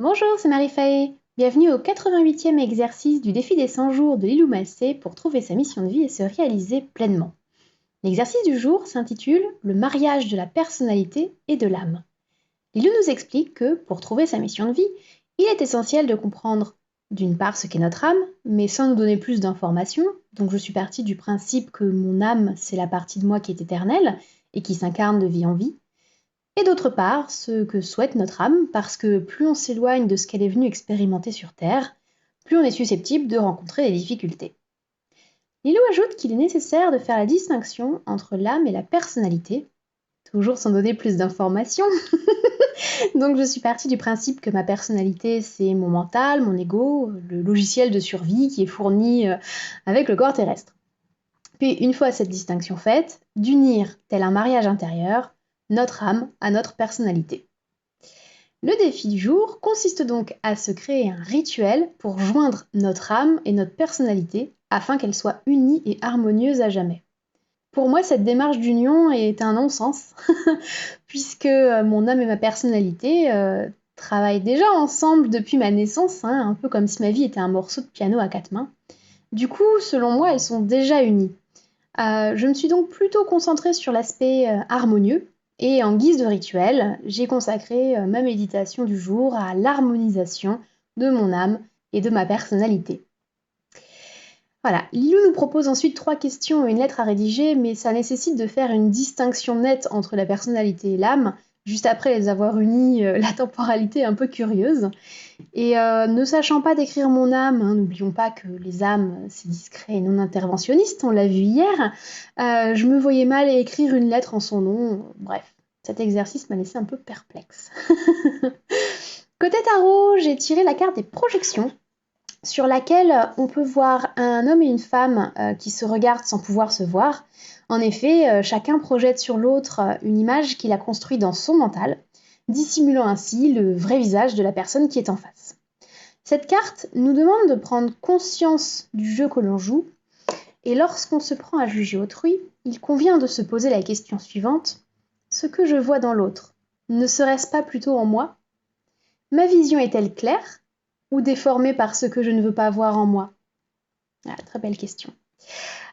Bonjour, c'est Marie-Faye. Bienvenue au 88e exercice du défi des 100 jours de Lilou Massé pour trouver sa mission de vie et se réaliser pleinement. L'exercice du jour s'intitule Le mariage de la personnalité et de l'âme. Lilou nous explique que pour trouver sa mission de vie, il est essentiel de comprendre d'une part ce qu'est notre âme, mais sans nous donner plus d'informations. Donc je suis partie du principe que mon âme, c'est la partie de moi qui est éternelle et qui s'incarne de vie en vie. Et d'autre part, ce que souhaite notre âme, parce que plus on s'éloigne de ce qu'elle est venue expérimenter sur Terre, plus on est susceptible de rencontrer des difficultés. Lilou ajoute qu'il est nécessaire de faire la distinction entre l'âme et la personnalité, toujours sans donner plus d'informations. Donc je suis partie du principe que ma personnalité, c'est mon mental, mon ego, le logiciel de survie qui est fourni avec le corps terrestre. Puis une fois cette distinction faite, d'unir, tel un mariage intérieur, notre âme à notre personnalité. Le défi du jour consiste donc à se créer un rituel pour joindre notre âme et notre personnalité afin qu'elles soient unies et harmonieuses à jamais. Pour moi, cette démarche d'union est un non-sens, puisque mon âme et ma personnalité travaillent déjà ensemble depuis ma naissance, un peu comme si ma vie était un morceau de piano à quatre mains. Du coup, selon moi, elles sont déjà unies. Je me suis donc plutôt concentrée sur l'aspect harmonieux, et en guise de rituel, j'ai consacré ma méditation du jour à l'harmonisation de mon âme et de ma personnalité. Voilà, Lilou nous propose ensuite 3 questions et une lettre à rédiger, mais ça nécessite de faire une distinction nette entre la personnalité et l'âme, juste après les avoir unies, la temporalité est un peu curieuse. Et ne sachant pas décrire mon âme, n'oublions pas que les âmes, c'est discret et non interventionniste, on l'a vu hier, je me voyais mal écrire une lettre en son nom. Bref, cet exercice m'a laissé un peu perplexe. Côté tarot, j'ai tiré la carte des projections, sur laquelle on peut voir un homme et une femme qui se regardent sans pouvoir se voir. En effet, chacun projette sur l'autre une image qu'il a construite dans son mental, dissimulant ainsi le vrai visage de la personne qui est en face. Cette carte nous demande de prendre conscience du jeu que l'on joue, et lorsqu'on se prend à juger autrui, il convient de se poser la question suivante: ce que je vois dans l'autre, ne serait-ce pas plutôt en moi? Ma vision est-elle claire ou déformée par ce que je ne veux pas voir en moi? Très belle question.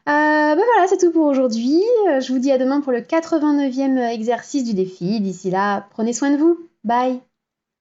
Voilà, c'est tout pour aujourd'hui. Je vous dis à demain pour le 89e exercice du défi. D'ici là, prenez soin de vous. Bye!